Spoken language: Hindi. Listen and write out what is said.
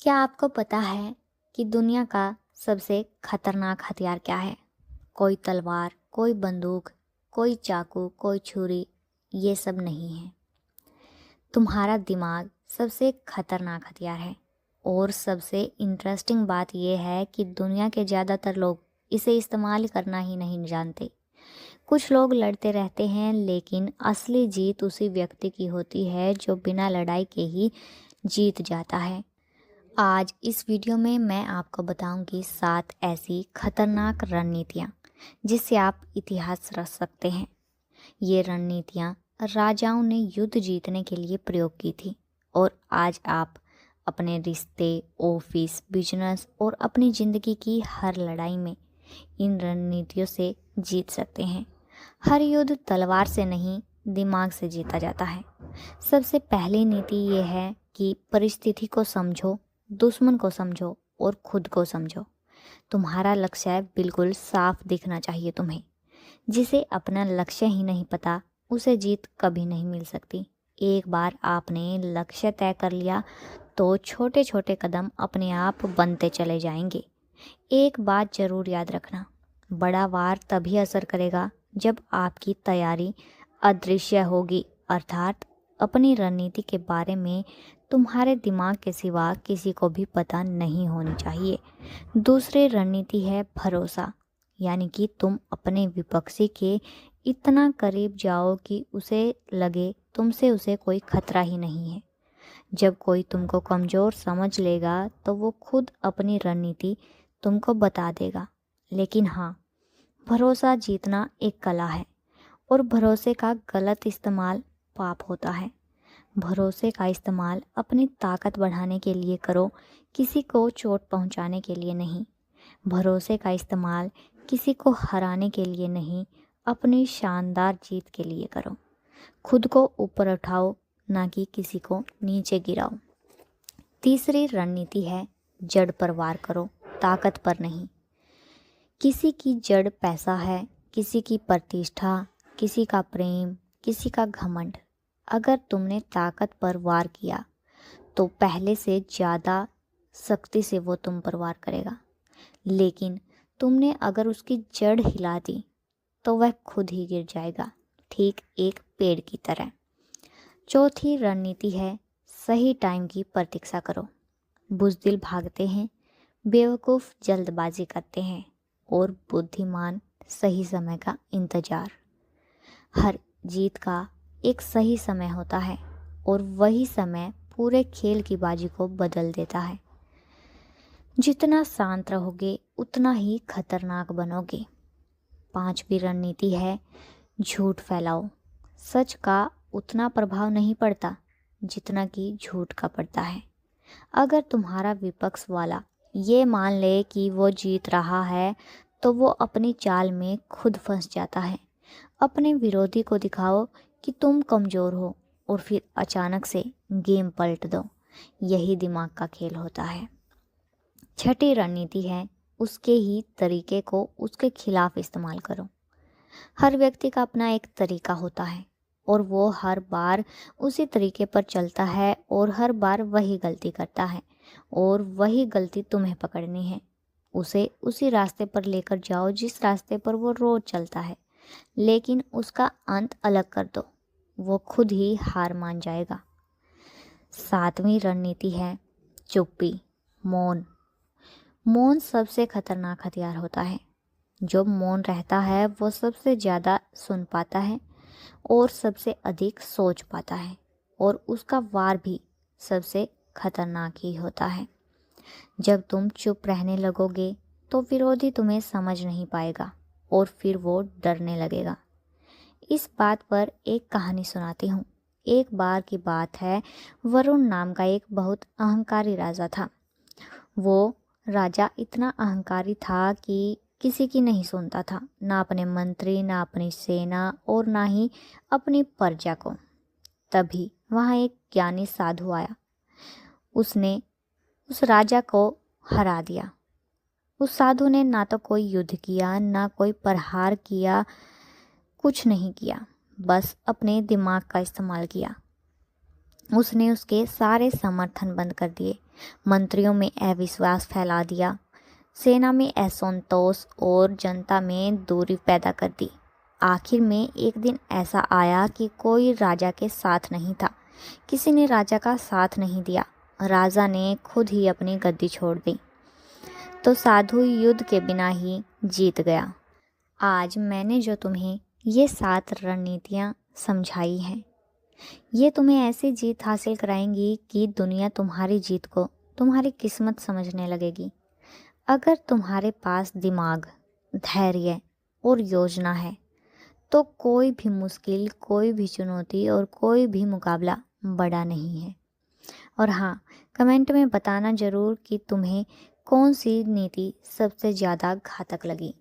क्या आपको पता है कि दुनिया का सबसे खतरनाक हथियार क्या है? कोई तलवार, कोई बंदूक, कोई चाकू, कोई छुरी, ये सब नहीं है। तुम्हारा दिमाग सबसे खतरनाक हथियार है। और सबसे इंटरेस्टिंग बात यह है कि दुनिया के ज़्यादातर लोग इसे इस्तेमाल करना ही नहीं जानते। कुछ लोग लड़ते रहते हैं, लेकिन असली जीत उसी व्यक्ति की होती है जो बिना लड़ाई के ही जीत जाता है। आज इस वीडियो में मैं आपको बताऊंगी 7 ऐसी खतरनाक रणनीतियाँ जिससे आप इतिहास रच सकते हैं। ये रणनीतियाँ राजाओं ने युद्ध जीतने के लिए प्रयोग की थी और आज आप अपने रिश्ते, ऑफिस, बिजनेस और अपनी ज़िंदगी की हर लड़ाई में इन रणनीतियों से जीत सकते हैं। हर युद्ध तलवार से नहीं, दिमाग से जीता जाता है। सबसे पहली नीति ये है कि परिस्थिति को समझो, दुश्मन को समझो और खुद को समझो। तुम्हारा लक्ष्य बिल्कुल साफ दिखना चाहिए तुम्हें। जिसे अपना लक्ष्य ही नहीं पता, उसे जीत कभी नहीं मिल सकती। एक बार आपने लक्ष्य तय कर लिया तो छोटे छोटे कदम अपने आप बनते चले जाएंगे। एक बात जरूर याद रखना, बड़ा वार तभी असर करेगा जब आपकी तैयारी अदृश्य होगी, अर्थात अपनी रणनीति के बारे में तुम्हारे दिमाग के सिवा किसी को भी पता नहीं होनी चाहिए। दूसरी रणनीति है भरोसा, यानी कि तुम अपने विपक्षी के इतना करीब जाओ कि उसे लगे तुमसे उसे कोई खतरा ही नहीं है। जब कोई तुमको कमज़ोर समझ लेगा तो वो खुद अपनी रणनीति तुमको बता देगा। लेकिन हाँ, भरोसा जीतना एक कला है और भरोसे का गलत इस्तेमाल पाप होता है। भरोसे का इस्तेमाल अपनी ताकत बढ़ाने के लिए करो, किसी को चोट पहुंचाने के लिए नहीं। भरोसे का इस्तेमाल किसी को हराने के लिए नहीं, अपनी शानदार जीत के लिए करो। खुद को ऊपर उठाओ, ना कि किसी को नीचे गिराओ। तीसरी रणनीति है जड़ पर वार करो, ताकत पर नहीं। किसी की जड़ पैसा है, किसी की प्रतिष्ठा, किसी का प्रेम, किसी का घमंड। अगर तुमने ताकत पर वार किया तो पहले से ज़्यादा सख्ती से वो तुम पर वार करेगा। लेकिन तुमने अगर उसकी जड़ हिला दी तो वह खुद ही गिर जाएगा, ठीक एक पेड़ की तरह। चौथी रणनीति है सही टाइम की प्रतीक्षा करो। बुज़दिल भागते हैं, बेवकूफ़ जल्दबाजी करते हैं और बुद्धिमान सही समय का इंतज़ार। हर जीत का एक सही समय होता है और वही समय पूरे खेल की बाजी को बदल देता है। जितना शांत रहोगे उतना ही खतरनाक बनोगे। पांचवी रणनीति है झूठ फैलाओ। सच का उतना प्रभाव नहीं पड़ता जितना कि झूठ का पड़ता है। अगर तुम्हारा विपक्ष वाला ये मान ले कि वो जीत रहा है तो वो अपनी चाल में खुद फंस जाता है। अपने विरोधी को दिखाओ कि तुम कमज़ोर हो और फिर अचानक से गेम पलट दो। यही दिमाग का खेल होता है। छठी रणनीति है उसके ही तरीके को उसके खिलाफ इस्तेमाल करो। हर व्यक्ति का अपना एक तरीका होता है और वो हर बार उसी तरीके पर चलता है और हर बार वही गलती करता है और वही गलती तुम्हें पकड़नी है। उसे उसी रास्ते पर लेकर जाओ जिस रास्ते पर वो रोज चलता है, लेकिन उसका अंत अलग कर दो, वो खुद ही हार मान जाएगा। सातवीं रणनीति है चुप्पी, मौन। मौन सबसे खतरनाक हथियार होता है। जो मौन रहता है वो सबसे ज़्यादा सुन पाता है और सबसे अधिक सोच पाता है और उसका वार भी सबसे खतरनाक ही होता है। जब तुम चुप रहने लगोगे तो विरोधी तुम्हें समझ नहीं पाएगा और फिर वो डरने लगेगा। इस बात पर एक कहानी सुनाती हूँ। एक बार की बात है, वरुण नाम का एक बहुत अहंकारी राजा था। वो राजा इतना अहंकारी था कि किसी की नहीं सुनता था, ना अपने मंत्री, ना अपनी सेना और ना ही अपनी प्रजा को। तभी वहाँ एक ज्ञानी साधु आया। उसने उस राजा को हरा दिया। उस साधु ने ना तो कोई युद्ध किया, ना कोई प्रहार किया, कुछ नहीं किया, बस अपने दिमाग का इस्तेमाल किया। उसने उसके सारे समर्थन बंद कर दिए मंत्रियों में अविश्वास फैला दिया, सेना में असंतोष और जनता में दूरी पैदा कर दी। आखिर में एक दिन ऐसा आया कि कोई राजा के साथ नहीं था, किसी ने राजा का साथ नहीं दिया। राजा ने खुद ही अपनी गद्दी छोड़ दी, तो साधु युद्ध के बिना ही जीत गया। आज मैंने जो तुम्हें ये 7 रणनीतियाँ समझाई हैं, ये तुम्हें ऐसी जीत हासिल कराएंगी कि दुनिया तुम्हारी जीत को तुम्हारी किस्मत समझने लगेगी। अगर तुम्हारे पास दिमाग, धैर्य और योजना है तो कोई भी मुश्किल, कोई भी चुनौती और कोई भी मुकाबला बड़ा नहीं है। और हाँ, कमेंट में बताना ज़रूर कि तुम्हें कौन सी नीति सबसे ज़्यादा घातक लगी।